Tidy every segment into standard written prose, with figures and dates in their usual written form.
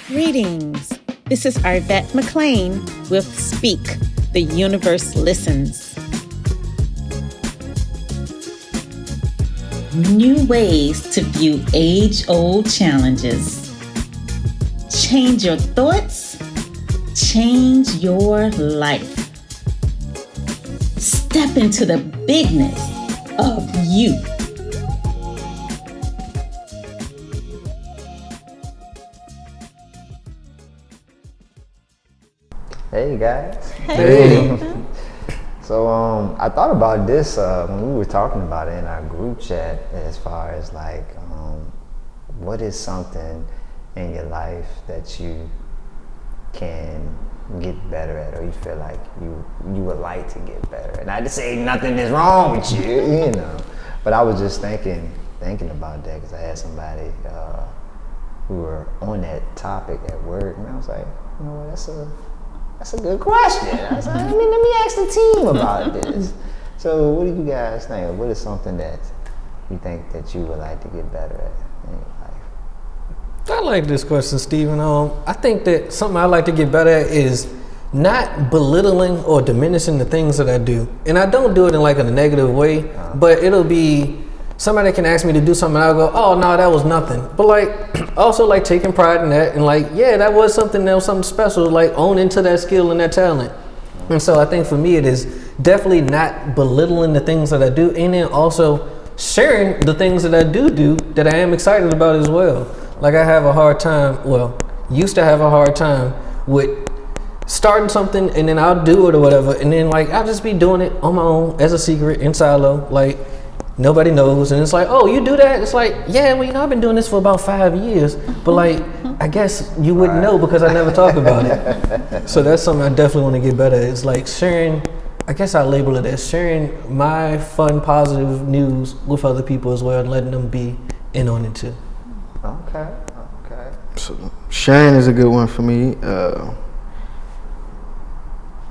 Greetings. This is Arvat McClaine with Speak, the Universe Listens. New ways to view age-old challenges. Change your thoughts, change your life. Step into the bigness of you. Hey guys. Hey. So I thought about this when we were talking about it in our group chat, as far as like what is something in your life that you can get better at, or you feel like you would like to get better at. Not to say nothing is wrong with you, but I was just thinking about that because I had somebody who were on that topic at work, and I was like, you know what, that's a good question. I was like, let me ask the team about this. So what do you guys think? What is something that you think that you would like to get better at in your life? I like this question, Stephen. I think that something I like to get better at is not belittling or diminishing the things that I do. And I don't do it in like a negative way, but it'll be somebody can ask me to do something and I'll go, oh no, that was nothing. But like also like taking pride in that and like, yeah, that was something special, like own into that skill and that talent. And so I think for me it is definitely not belittling the things that I do, and then also sharing the things that I do that I am excited about as well. Like I have a hard time, used to have a hard time with starting something and then I'll do it or whatever, and then like I'll just be doing it on my own as a secret in silo, like nobody knows, and it's like, oh, you do that? It's like, yeah, well, I've been doing this for about 5 years, but like I guess you wouldn't know because I never talk about it. So that's something I definitely want to get better at. It's like sharing, I guess I label it as sharing my fun, positive news with other people as well, and letting them be in on it too. Okay. So sharing is a good one for me.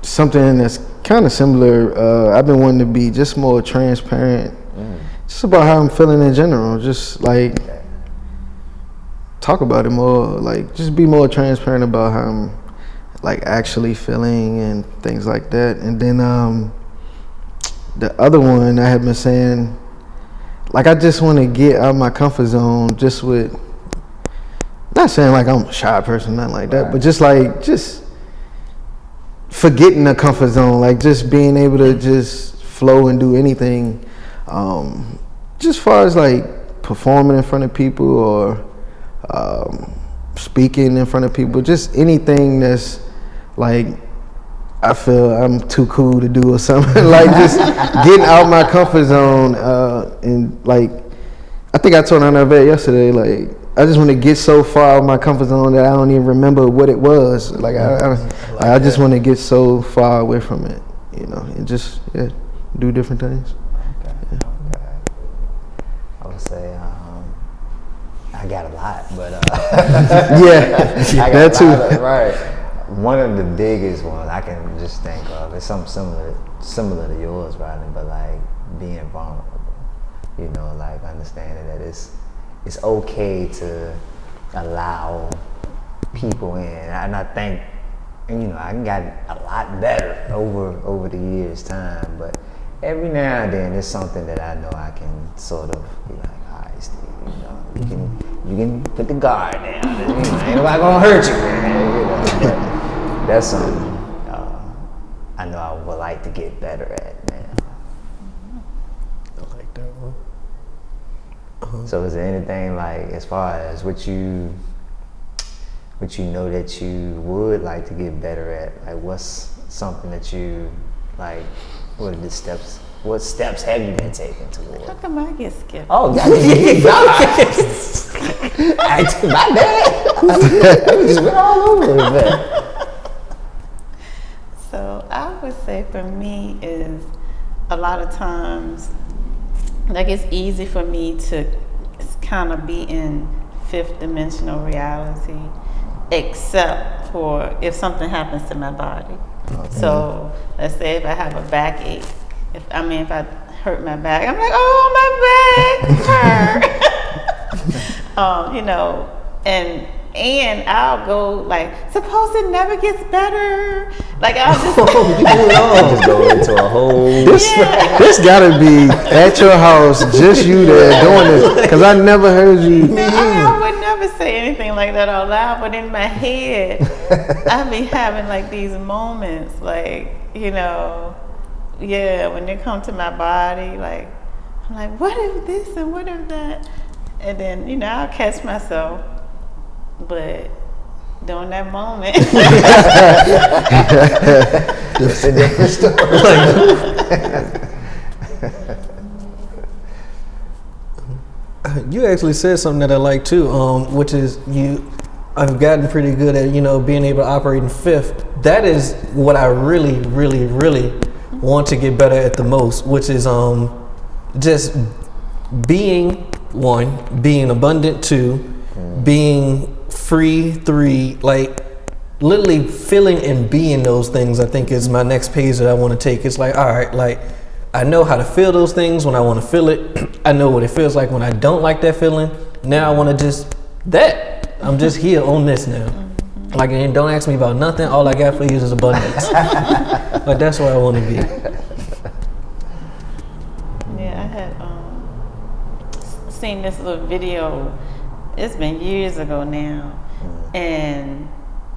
Something that's kind of similar. I've been wanting to be just more transparent, just about how I'm feeling in general. Just like talk about it more. Like just be more transparent about how I'm like actually feeling and things like that. And then the other one I have been saying, like I just want to get out of my comfort zone, just with. Not saying like I'm a shy person, nothing like that, but just forgetting the comfort zone, like just being able to just flow and do anything. Just far as like performing in front of people or speaking in front of people, just anything that's like I feel I'm too cool to do or something. Like just getting out my comfort zone, and like I think I told Arvat yesterday, like I just want to get so far out of my comfort zone that I don't even remember what it was. Like I just want to get so far away from it, and just do different things. Okay. I would say I got a lot, but yeah, that too. Right. One of the biggest ones I can just think of is something similar to yours, Rodney, but like being vulnerable. Like understanding that it's okay to allow people in. And I think, I got a lot better over the years' time, but every now and then it's something that I know I can sort of be like, all right, Steve, you can put the guard down. Ain't nobody gonna hurt you, man. That's something I know I would like to get better at, man. I like that one. So is there anything like as far as what you know that you would like to get better at? Like what's something that you like, what are the steps? What steps have you been taking toward? How come I get skipped? Oh, yeah, my bad. We just went all over it, man. So I would say for me is a lot of times, like it's easy for me to kind of be in fifth dimensional reality, except for if something happens to my body. Okay. So let's say if I have a backache, if I hurt my back, I'm like, oh, my back hurt. And And I'll go like, suppose it never gets better. Like I'll just Just go into a whole. This gotta be at your house, just you there doing this, because I never heard you. No, I would never say anything like that out loud, but in my head, I be having like these moments, like, you know, when they come to my body, like, I'm like, what if this and what if that? And then, you know, I'll catch myself, but during that moment. It's a different story. You actually said something that I like too, which is I've gotten pretty good at, you know, being able to operate in fifth. That is what I really, really, really want to get better at the most, which is just being being abundant, 2, being free, 3, like literally feeling and being those things. I think is my next page that I want to take. It's like, all right, like I know how to feel those things when I want to feel it. I know what it feels like when I don't like that feeling. Now I want to I'm just here on this now. Like, and don't ask me about nothing. All I got for you is abundance. Like, that's where I want to be. Yeah, I had seen this little video. It's been years ago now, and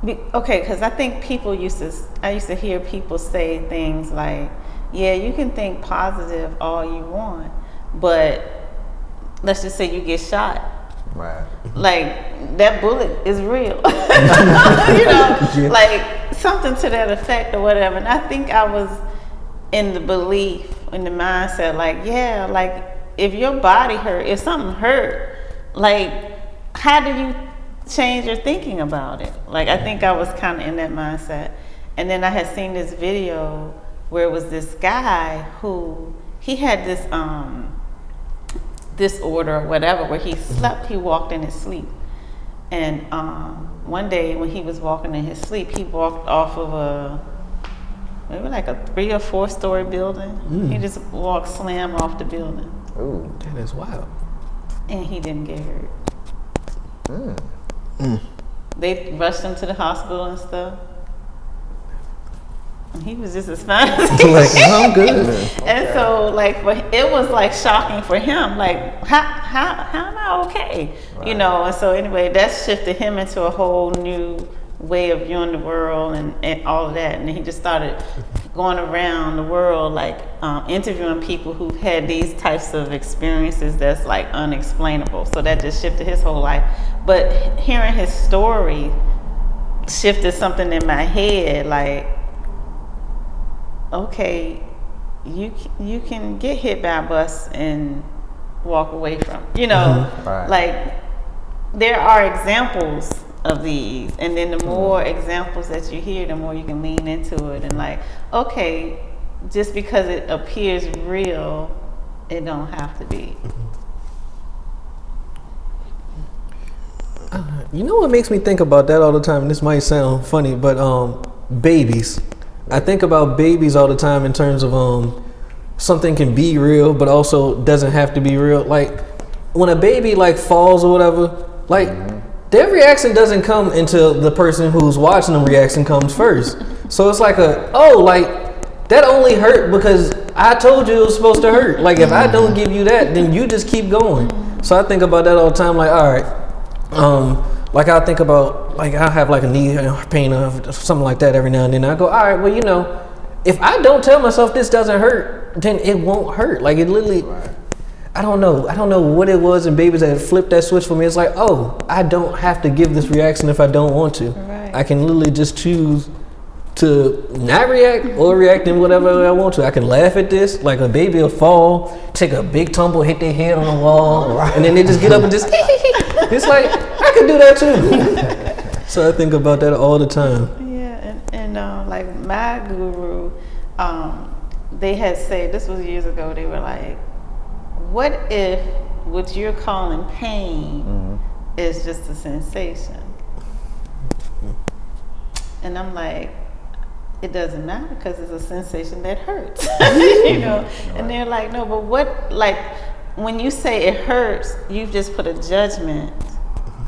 because I think I used to hear people say things like, yeah, you can think positive all you want, but let's just say you get shot. Right. Like, that bullet is real. You know, like something to that effect or whatever. And I think I was in the belief, in the mindset, like, yeah, like if your body hurt, if something hurt, like, how do you change your thinking about it? Like, I think I was kind of in that mindset. And then I had seen this video where it was this guy who, he had this disorder or whatever, where he walked in his sleep. And one day when he was walking in his sleep, he walked off of maybe like a 3 or 4 story building. He just walked slam off the building. Ooh, That is wild. And he didn't get hurt. They rushed him to the hospital and stuff. And he was just as fine as he Like, I'm good. And so, like, it was like shocking for him. Like, how am I okay? Right. You know. And so anyway, that shifted him into a whole new way of viewing the world and all of that. And then he just started going around the world, like interviewing people who've had these types of experiences that's like unexplainable. So that just shifted his whole life. But hearing his story shifted something in my head, like, okay, you can get hit by a bus and walk away from, you know, Right. like there are examples of these, and then the more examples that you hear, the more you can lean into it, and like, okay, just because it appears real, it don't have to be. You know what makes me think about that all the time? And this might sound funny, but babies. I think about babies all the time in terms of something can be real, but also doesn't have to be real. Like when a baby like falls or whatever, like their reaction doesn't come until the person who's watching them reaction comes first. So it's like that only hurt because I told you it was supposed to hurt. Like if I don't give you that, then you just keep going. So I think about that all the time. Like, all right, like I think about, like I have like a knee pain or something like that every now and then. I go, all right, well, you know, if I don't tell myself this doesn't hurt, then it won't hurt. Like it literally, I don't know what it was in babies that flipped that switch for me. It's like, oh, I don't have to give this reaction if I don't want to. Right. I can literally just choose to not react or react in whatever way I want to. I can laugh at this, like a baby will fall, take a big tumble, hit their head on the wall, and then they just get up and just, it's like, I could do that too. So I think about that all the time. Yeah, and like my guru, they had said, this was years ago, they were like, what if what you're calling pain is just a sensation? And I'm like, it doesn't matter because it's a sensation that hurts, you know? And they're like, no, but what, like, when you say it hurts, you've just put a judgment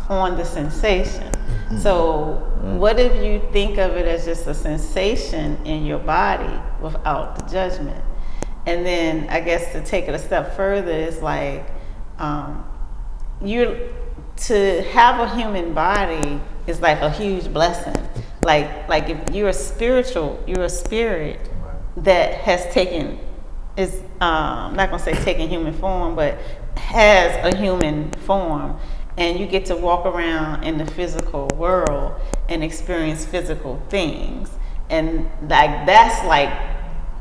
on the sensation. So what if you think of it as just a sensation in your body without the judgment? And then I guess to take it a step further is like, to have a human body is like a huge blessing. Like if you're a spirit that has taken, I'm not gonna say taking human form, but has a human form, and you get to walk around in the physical world and experience physical things, and like that's like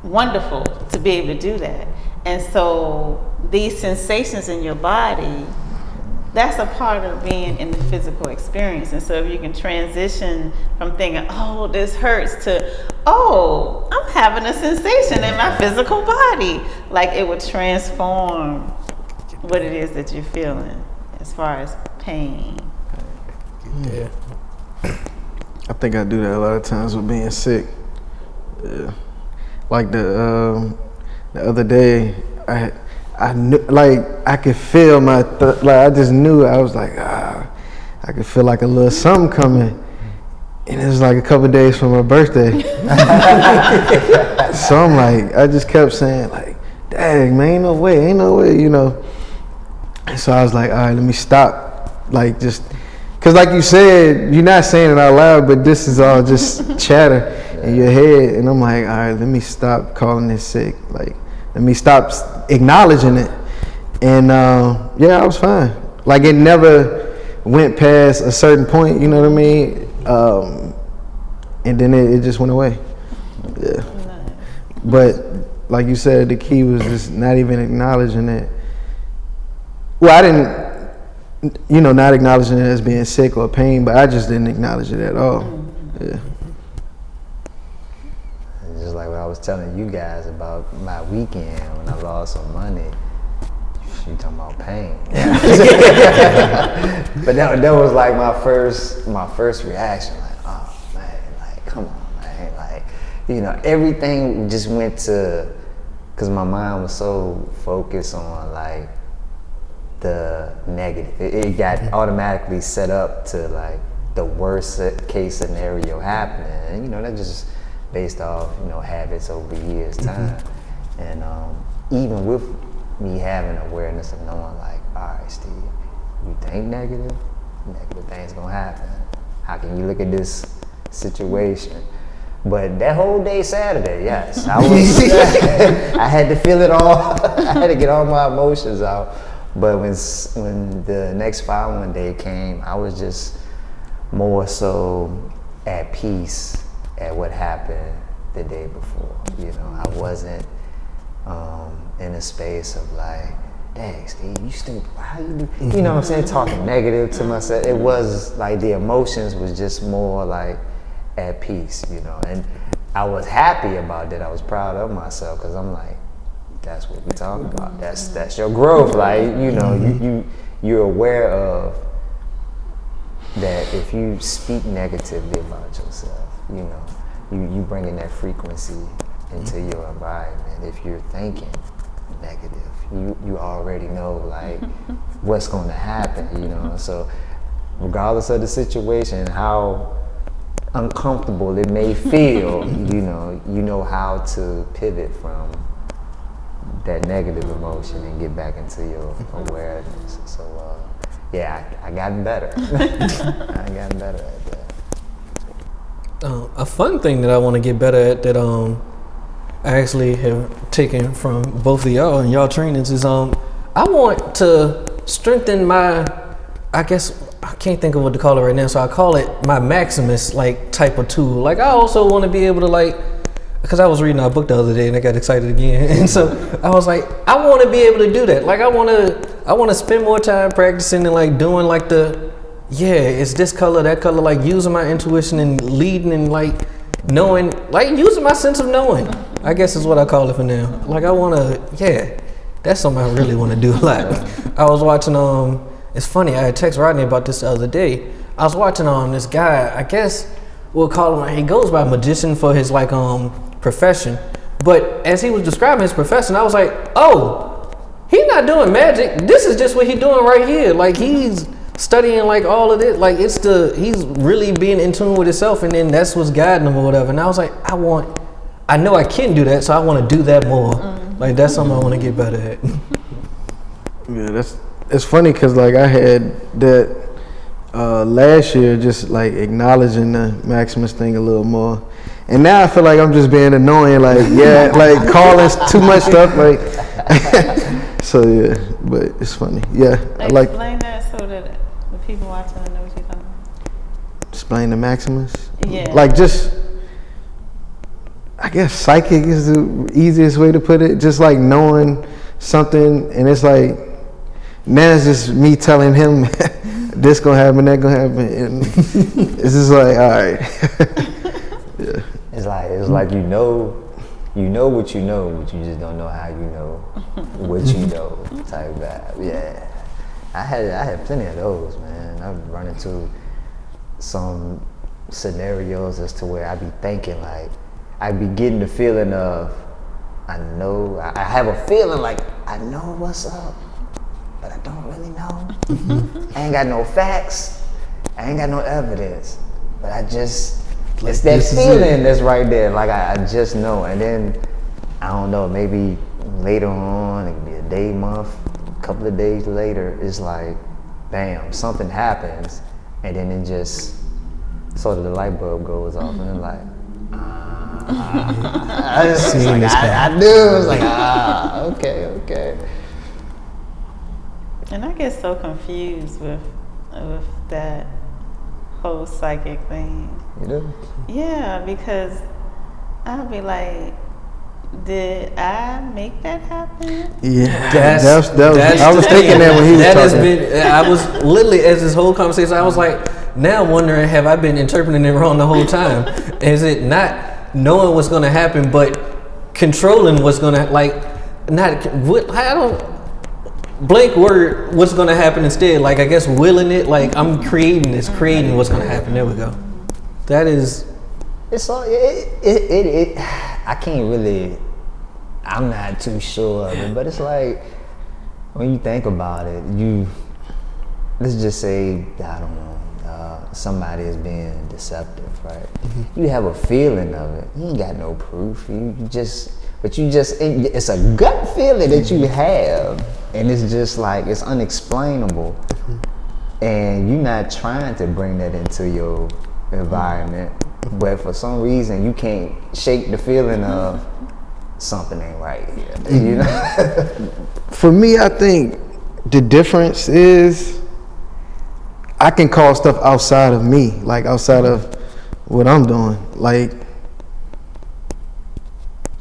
wonderful to be able to do that. And so these sensations in your body, that's a part of being in the physical experience. And so if you can transition from thinking, oh, this hurts, to, oh, I'm having a sensation in my physical body, like it would transform what it is that you're feeling as far as pain. Yeah. I think I do that a lot of times with being sick. Yeah. Like the other day, I knew, like I could feel my like I just knew. I was like, I could feel like a little something coming, and it was like a couple of days from my birthday. So I'm like, I just kept saying like, dang man, ain't no way, you know. And so I was like, all right, let me stop, like just, cause like you said, you're not saying it out loud, but this is all just chatter in your head, and I'm like, all right, let me stop calling this sick, like. Let me stop acknowledging it. And yeah, I was fine. Like it never went past a certain point, you know what I mean? And then it just went away. Yeah. But like you said, the key was just not even acknowledging it. Well, I didn't, not acknowledging it as being sick or pain, but I just didn't acknowledge it at all. Yeah. Just like what I was telling you guys about my weekend when I lost some money. You talking about pain. But that was like my first reaction, like, oh man, like come on man, like, everything just went to, cause my mind was so focused on like the negative. It got automatically set up to like the worst case scenario happening, and that just based off, habits over years' time. And even with me having awareness of knowing like, all right, Steve, you think negative things gonna happen. How can you look at this situation? But that whole day Saturday, yes, I was, I had to feel it all. I had to get all my emotions out. But when the next following day came, I was just more so at peace at what happened the day before. I wasn't in a space of like, dang, Steve, you stupid, how you do, what I'm saying, talking negative to myself. It was like the emotions was just more like at peace, and I was happy about that. I was proud of myself, because I'm like, that's what we're talking about. That's your growth. Like, you're aware of that if you speak negatively about yourself, you bring in that frequency into your environment. If you're thinking negative, you already know like what's going to happen, So regardless of the situation, how uncomfortable it may feel, you know how to pivot from that negative emotion and get back into your awareness. So yeah, I gotten better. I gotten better at that. A fun thing that I want to get better at that I actually have taken from both of y'all and y'all trainings is I want to strengthen my, I guess I can't think of what to call it right now, so I call it my Maximus like type of tool. Like I also want to be able to like, because I was reading our book the other day and I got excited again, and so I was like, I want to be able to do that. Like I want to spend more time practicing and like doing like it's this color, that color, like using my intuition and leading and like knowing, like using my sense of knowing, I guess is what I call it for now. Like I want to, that's something I really want to do a lot. I was watching, it's funny, I had texted Rodney about this the other day. I was watching this guy, I guess we'll call him, he goes by magician for his like profession. But as he was describing his profession, I was like, oh, he's not doing magic. This is just what he's doing right here. Like he's studying like all of it. Like he's really being in tune with himself, and then that's what's guiding him or whatever. And I was like, I know I can do that, so I want to do that more. Like that's something I want to get better at. Yeah, it's funny because like I had that last year, just like acknowledging the Maximus thing a little more, and now I feel like I'm just being annoying. Like like calling too much stuff. Like so yeah, but it's funny. Yeah, Explain that so that the people watching know what you're talking about. Explain the Maximus. Yeah. Like just. I guess psychic is the easiest way to put it. Just like knowing something, and it's like now it's just me telling him this gonna happen, that gonna happen, and it's just like all right. Yeah. It's like you know what you know, but you just don't know how you know what you know type vibe. Yeah, I had plenty of those, man. I've run into some scenarios as to where I be thinking like. I be getting the feeling of, I have a feeling like I know what's up, but I don't really know. I ain't got no facts, I ain't got no evidence, but it's that feeling that's right there, like I just know. And then, I don't know, maybe later on, it could be a day, month, a couple of days later, it's like, bam, something happens, and then it just, sort of the light bulb goes off, and it's like, I knew. It was like, okay. And I get so confused with that whole psychic thing. You do? Yeah, because I'll be like, did I make that happen? Yeah, I was thinking that when he was talking. I was literally, as this whole conversation, I was like, now I'm wondering, have I been interpreting it wrong the whole time? Is it not knowing what's going to happen, but controlling what's going to, like, not, what, I don't, blank word, what's going to happen instead. Like, I guess willing it, like, I'm creating what's going to happen. There we go. That is. It's all, I can't really, I'm not too sure of it, but it's like, when you think about it, let's just say, I don't know, somebody is being deceptive, right? Mm-hmm. You have a feeling of it. You ain't got no proof. It's a gut feeling that you have, and it's just like, it's unexplainable. Mm-hmm. And you're not trying to bring that into your environment, but for some reason you can't shake the feeling of something ain't right here. You know? For me, I think the difference is I can call stuff outside of me, like outside of what I'm doing. Like,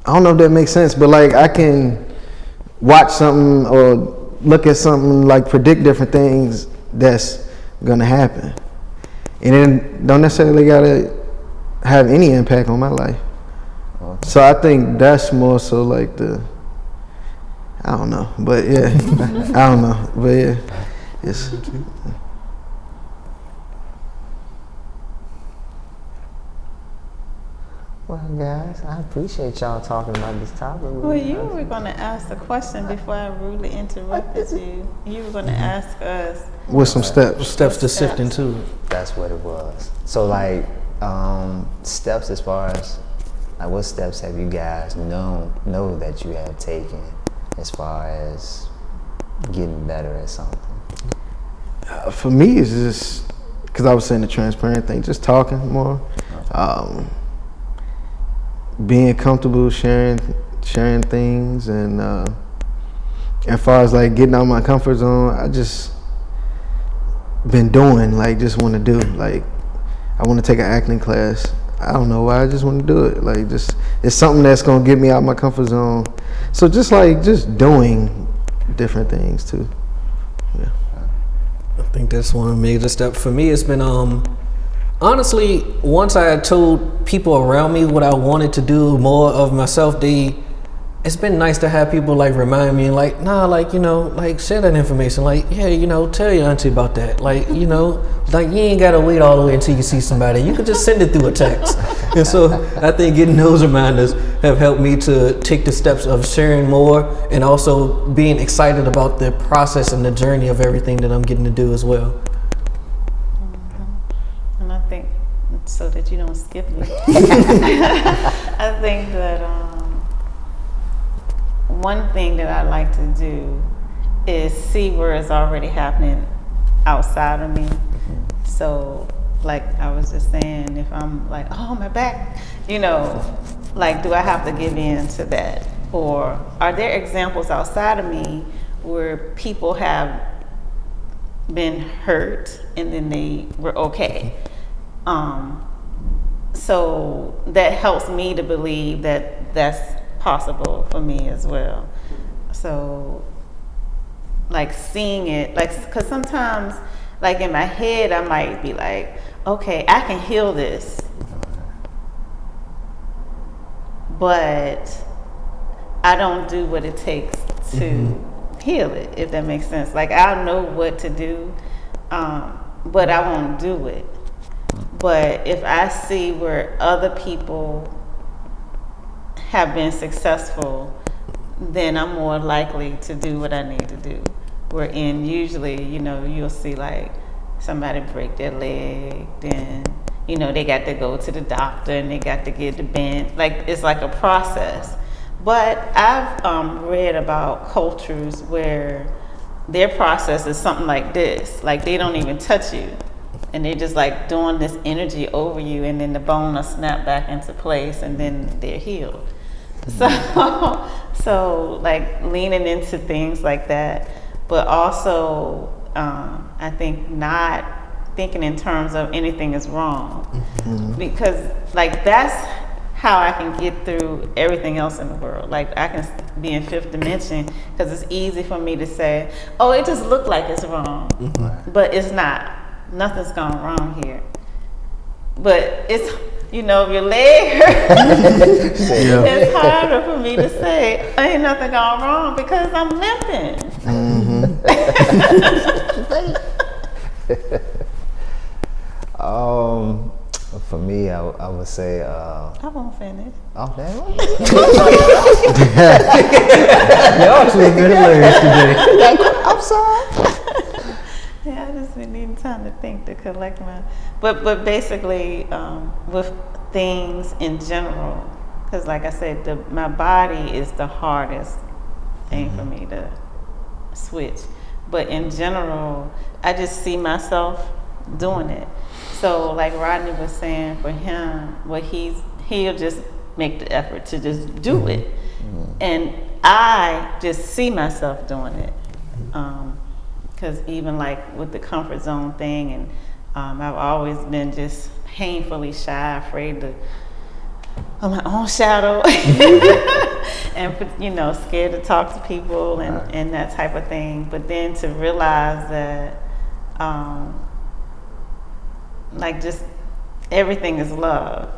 I don't know if that makes sense, but like I can watch something or look at something, like predict different things that's gonna happen. And then don't necessarily gotta have any impact on my life. Okay. So I think that's more so like I don't know, but yeah, I don't know, but yeah, it's. Well, guys, I appreciate y'all talking about this topic. Well, you were going to ask the question before I rudely interrupted you. You were going to ask us. What's some steps? Steps to sift into it. That's what it was. So, like, steps as far as, like, what steps have you guys know that you have taken as far as getting better at something? For me, it's just, because I was saying the transparent thing, just talking more. Being comfortable sharing things, and as far as like getting out of my comfort zone, I just been doing, like, just want to do, like, I want to take an acting class. I don't know why, I just want to do it. Like, just, it's something that's gonna get me out of my comfort zone. So just doing different things too. Yeah. I think that's one of the major steps for me. It's been honestly, once I had told people around me what I wanted to do more of myself, it's been nice to have people like remind me, like, nah, like, you know, like, share that information, like, yeah, you know, tell your auntie about that, like, you know, like, you ain't gotta wait all the way until you see somebody, you could just send it through a text. And so I think getting those reminders have helped me to take the steps of sharing more, and also being excited about the process and the journey of everything that I'm getting to do as well. so that you don't skip me. I think that one thing that I like to do is see where it's already happening outside of me. So, like I was just saying, if I'm like, oh, my back, you know, like, do I have to give in to that? Or are there examples outside of me where people have been hurt and then they were okay? So that helps me to believe that that's possible for me as well. So, like, seeing it, like, because sometimes, like, in my head, I might be like, okay, I can heal this, but I don't do what it takes to heal it, if that makes sense. Like, I know what to do, but I won't do it. But if I see where other people have been successful, then I'm more likely to do what I need to do. Wherein usually, you know, you'll see like somebody break their leg, then, you know, they got to go to the doctor and they got to get the bent. Like, it's like a process. But I've read about cultures where their process is something like this. Like, they don't even touch you. And they're just like doing this energy over you, and then the bone will snap back into place, and then they're healed. So like leaning into things like that, but also I think not thinking in terms of anything is wrong, because like that's how I can get through everything else in the world. Like, I can be in fifth dimension because it's easy for me to say, oh, it just looked like it's wrong, but it's not. Nothing's gone wrong here. But it's, you know, if your leg hurts, it's harder for me to say, ain't nothing gone wrong, because I'm limping. For me, I would say. I won't finish. Oh, damn. Y'all two have been hilarious today. I'm sorry. Yeah, I just been needing time to think, to collect my. But basically, with things in general, because like I said, my body is the hardest thing for me to switch. But in general, I just see myself doing it. So like Rodney was saying, for him, he'll just make the effort to just do it, and I just see myself doing it. Because even like with the comfort zone thing, and I've always been just painfully shy, afraid of my own shadow, and, you know, scared to talk to people and that type of thing. But then to realize that, like, just everything is love.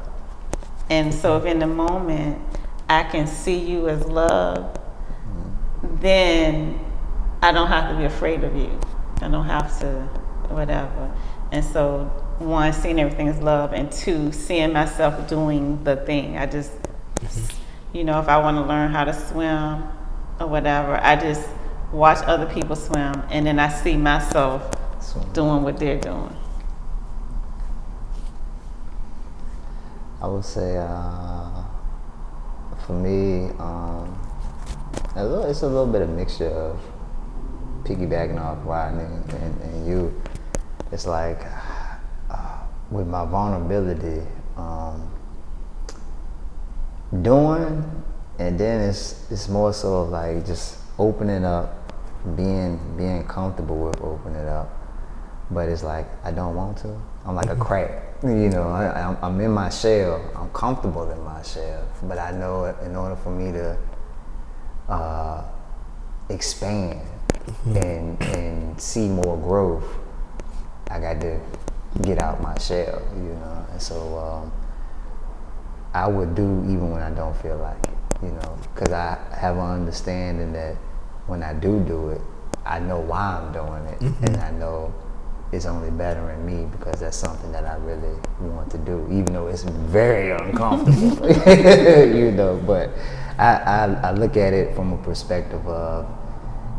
And so if in the moment I can see you as love, then I don't have to be afraid of you. I don't have to whatever. And so, one, seeing everything as love, and two, seeing myself doing the thing. I just, you know, if I want to learn how to swim or whatever, I just watch other people swim, and then I see myself doing what they're doing. I would say, for me, it's a little bit of mixture of piggybacking off Rodney and you. It's like, with my vulnerability, doing, and then it's more so of like just opening up, being comfortable with opening it up. But it's like, I don't want to. I'm like a crab. You know, I'm in my shell. I'm comfortable in my shell. But I know in order for me to expand and see more growth, I got to get out my shell, you know. And so I would do even when I don't feel like it, you know, because I have an understanding that when I do it, I know why I'm doing it, and I know it's only bettering me because that's something that I really want to do, even though it's very uncomfortable, you know. But I look at it from a perspective of,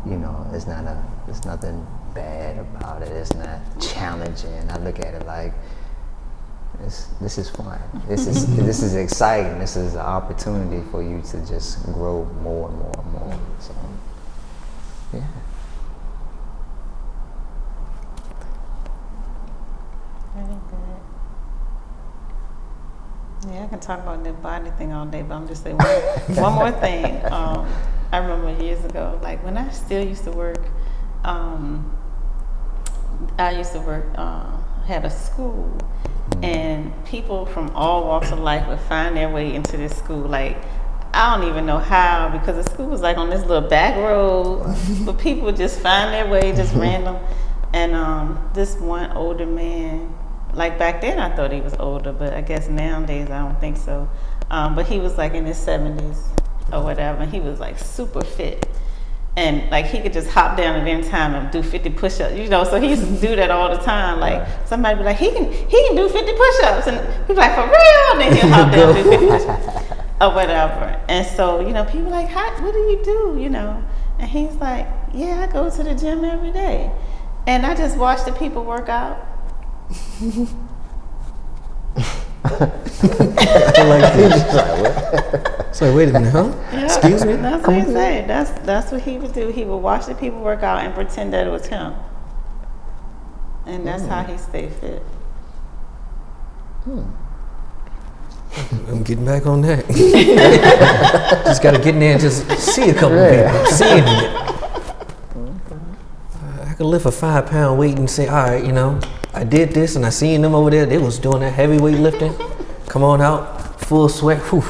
you know, it's nothing bad about it. It's not challenging. I look at it like this is fun. This is exciting. This is an opportunity for you to just grow more and more and more. So, yeah. Very good. Yeah, I can talk about the body thing all day, but I'm just saying one more thing. I remember years ago, like when I still used to work, had a school, and people from all walks of life would find their way into this school. Like, I don't even know how, because the school was like on this little back road, but people would just find their way, just random. And this one older man, like back then I thought he was older, but I guess nowadays I don't think so. But he was like in his 70s or whatever, and he was like super fit. And like he could just hop down at any time and do 50 push-ups, you know. So he used to do that all the time. Like somebody be like, he can do 50 push-ups, and he's like, for real? And then he'll hop down and do 50 push-ups or whatever. And so, you know, people like, what do you do? You know, and he's like, yeah, I go to the gym every day, and I just watch the people work out. So wait a minute, huh? Yeah, Excuse me? That's what he said. That's what he would do. He would watch the people work out and pretend that it was him. And that's how he stayed fit. I'm getting back on that. Just got to get in there and just see a couple people. Seeing it. I could lift a 5-pound weight and say, all right, you know, I did this and I seen them over there. They was doing that heavy weight lifting. Come on out, full sweat. Whew.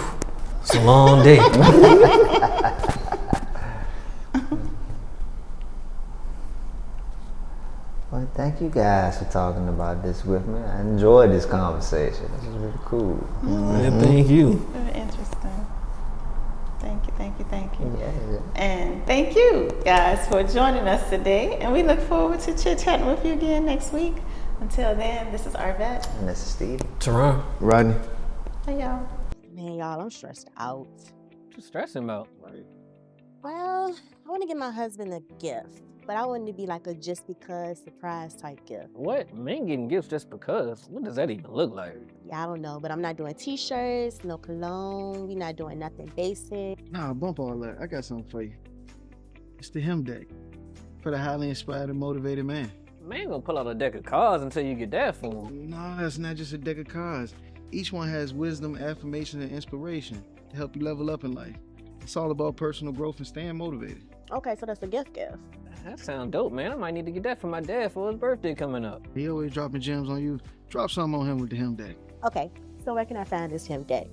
It's a long day. Well, thank you guys for talking about this with me. I enjoyed this conversation. This is really cool. Thank you. Very interesting. Thank you. Yeah. And thank you guys for joining us today. And we look forward to chit-chatting with you again next week. Until then, this is Arvat. And this is Steve. Terron. Rodney. Hey, y'all. Man, y'all, I'm stressed out. What you stressing about? Well, I want to get my husband a gift, but I want it to be like a just because surprise type gift. What? Men getting gifts just because? What does that even look like? Yeah, I don't know, but I'm not doing t-shirts, no cologne. We're not doing nothing basic. Nah, bump all that. I got something for you. It's the Him Deck for the highly inspired and motivated man. Man gonna pull out a deck of cards until you get that for him. No, it's not just a deck of cards. Each one has wisdom, affirmation, and inspiration to help you level up in life. It's all about personal growth and staying motivated. Okay, so that's a gift. That sounds dope, man. I might need to get that for my dad for his birthday coming up. He always dropping gems on you. Drop something on him with the Him Deck. Okay, so where can I find this Him Deck?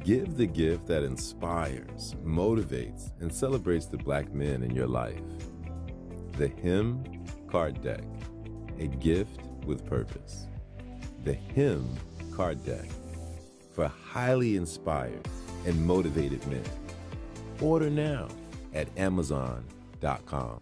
Give the gift that inspires, motivates, and celebrates the Black men in your life. The Him Card Deck, a gift with purpose. The Him Card Deck for highly inspired and motivated men. Order now at Amazon.com.